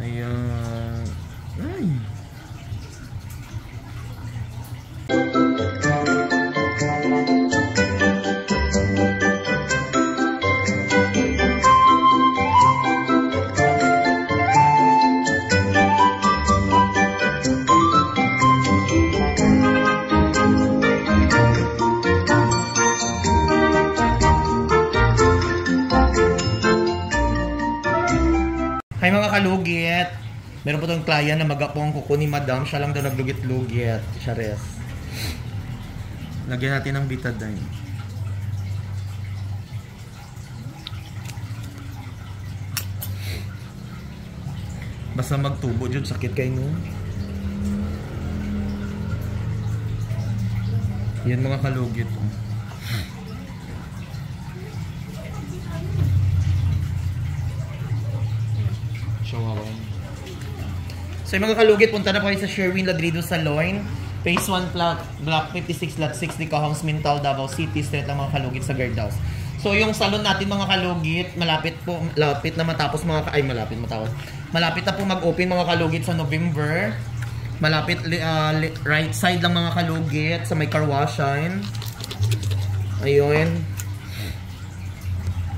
Ayan. Ay. Hi mga kalugit! Meron po itong client na mag-apong kuko ni Madam. Siya lang daw naglugit-lugit. Siya res. Lagyan natin ng betadine. Basta magtubo dyan. Sakit kayo no? Yan mga kalugit. So yung mga kalugit, punta na po kayo sa Sherwin Ladrido Salon, Phase 1 Block 56 Lot 6 ni Cajongs Mintal, Davao City, straight ang mga kalugit sa Guardhouse. So yung salon natin mga kalugit, malapit na matapos malapit na po mag-open mga kalugit sa November. Malapit right side lang mga kalugit sa may karwasyan. Ayun.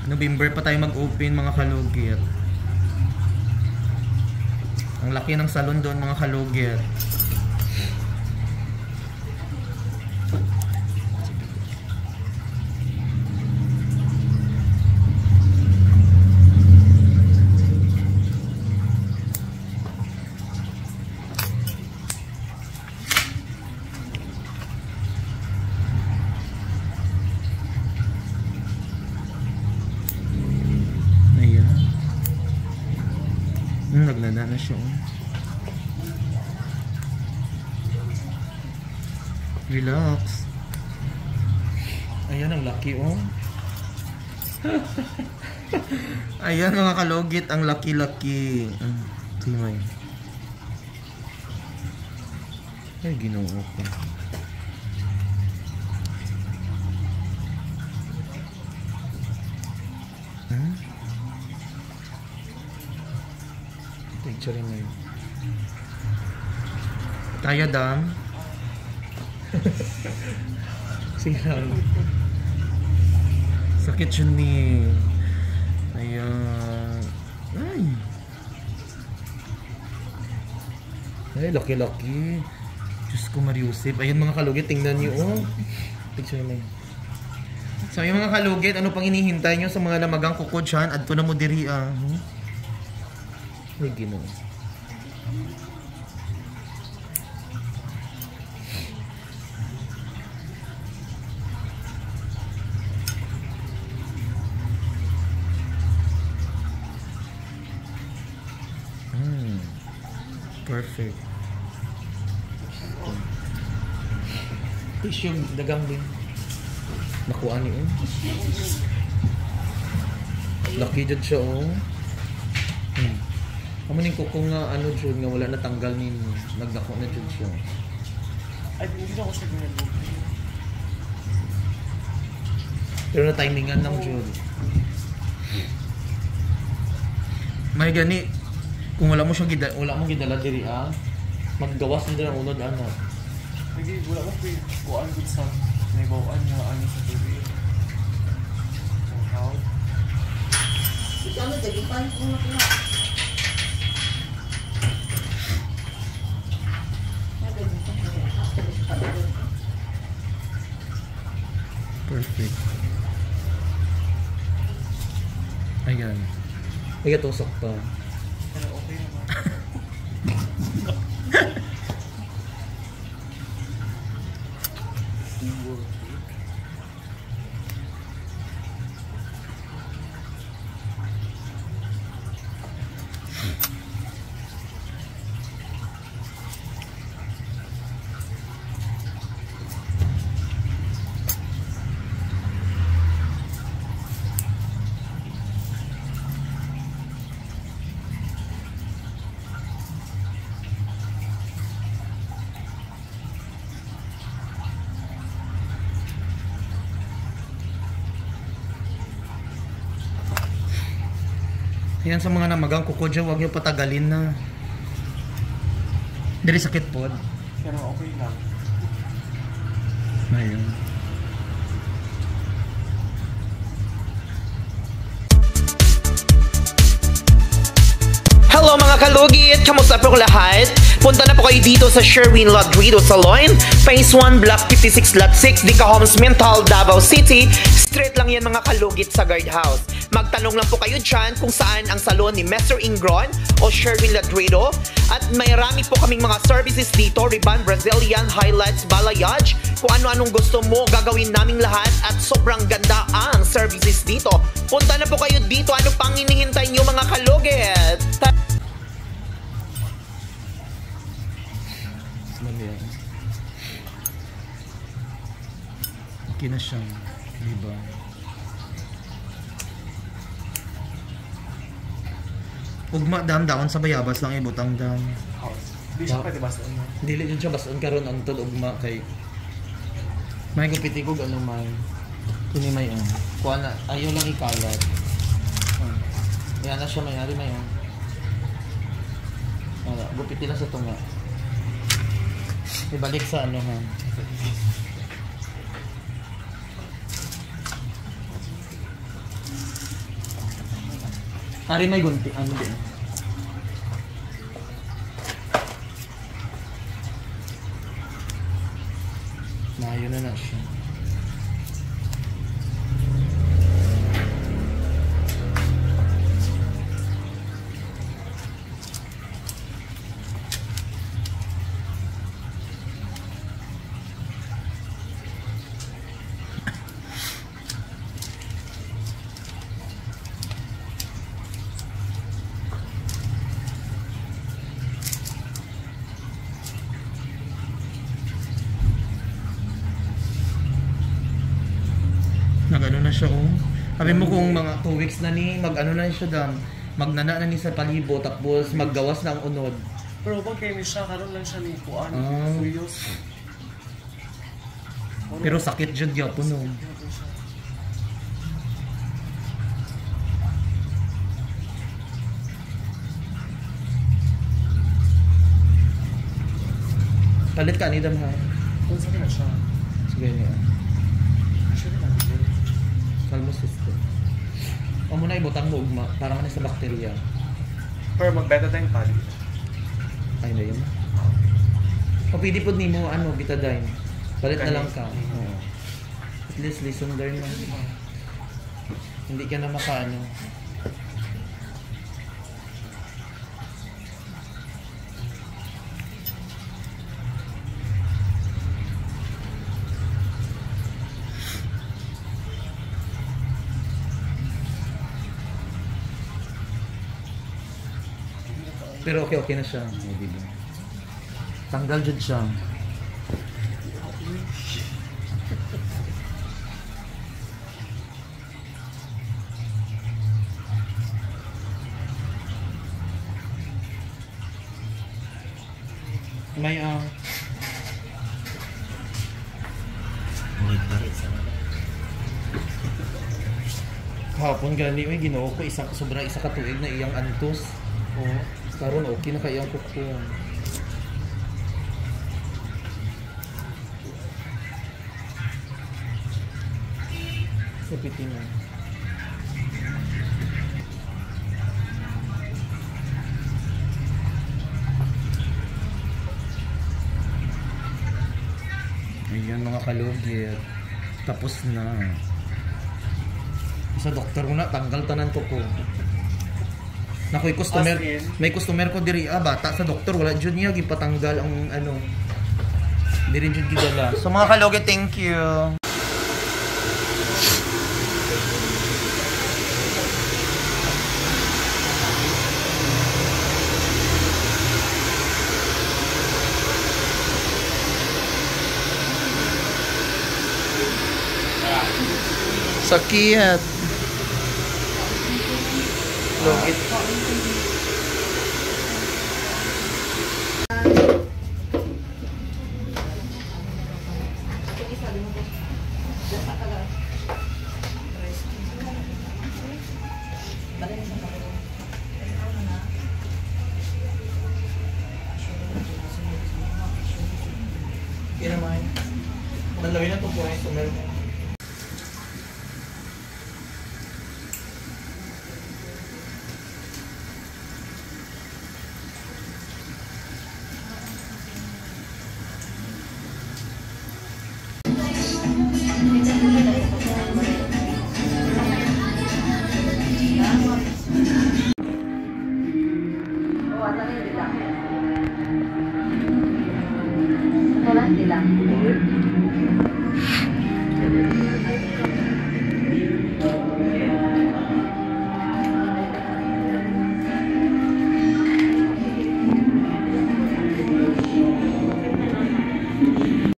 November pa tayo mag-open mga kalugit. Ang laki ng salon doon mga kalugit. Naglala na siya. Relax. Ayan ang laki oh. Ayan mga kalugit, ang laki-laki. Timay. Ay ginoo ko. Picture mo yun. Kaya dam. Silang. Sakit siya ni. Ayan. Ay, laki-laki. Diyos ko Mariusip. Ayan mga kalugit, tingnan niyo oh. Picture mo yun. So yung mga kalugit, ano pang inihintay nyo sa mga namagang kuko dyan? Adto na mo diri ah. Ay, Ginoo. Perfect. Fish yung dagang din. Nakuha niyo. Lucky dyan siya oh. Kamanin ko kung ano dyan nga wala natanggal ninyo. Nagdako na dyan siya. Ay, hindi ako siya ginagawa. Pero na-timingan lang dyan. May gani, kung wala mo gidala diri maggawas nila ng unod anak. Hindi, wala mo kuhaan good sa may bawaan nga ano sa diri. So how? Ito ano, dagipan ko na kina. Perfect. Ayan. Ay, tusok pa. Pero okay naman. Yan sa mga namagang kuko dyan, huwag niyo patagalin na. Dili sakit po. Pero okay lang. Ayun. Hello mga kalugit! Kamusta po lahat? Punta na po kayo dito sa Sherwin Ladrido Salon, Phase 1, Block 56, Lot 6, Dica Homes, Mental, Davao City. Straight lang yan mga kalugit sa guardhouse. Magtanong lang po kayo dyan kung saan ang salon ni Mr. Ingron o Sherwin Ladrido. At may rami po kaming mga services dito, Riban, Brazilian, highlights, balayage. Kung ano-anong gusto mo, gagawin naming lahat at sobrang ganda ang services dito. Punta na po kayo dito. Ano pang hinihintay nyo mga kalugit? Okay na siya, diba? Ugma dam-daon sa bayabas lang ibutang dam. Hindi siya pwede basta ano. Dili din siya bason karon ang tod ugma kay may gupiti ko ano may kini may kuha na ayaw lang ikalat. Yan na siya may ari may wala gupiti lang sa tunga. Ibalik sa ano ha. Ari may gunti ano din. Mayo na siya. Nag-ano na siya Sabi mo kung mga 2 weeks na ni, mag-ano na siya dam. Magnana na ni sa palibo, tapos maggawas na ang unod. Pero pag kayo siya, karoon lang siya ni kuan. Fuyos. Pero sakit dyan gyapon no. Palit ka ni dam ha. Kung sakit na siya. Sige niya. Actually, lang. Kalmo system. O muna ibutang mo ugma, para man sa bakterya. Pero magbeta tayong pali. Ay na yun. O pwede po ni mo ano, betadine. Palit na lang ka. Oo. At least listen learn lang. Hindi ka na makaano. Pero okay na siya. Tanggal dyan siya. May kahapon gani may ginoo ko sobra isa ka tuig na iyang antos. Oh, karon okay na kay iyang kuko. Sapitin mo. Ayan mga kalugit. Tapos na. Sa doktor ko na, tanggal tanan ko ko. Nakoy customer, may customer ko diri bata sa doktor wala jud niya gipatanggal ang ano. Diri jud gidala. So mga kalugit, thank you. Sakit. Lugit. Lawin na ito po yung sumel. Wala, hindi lang.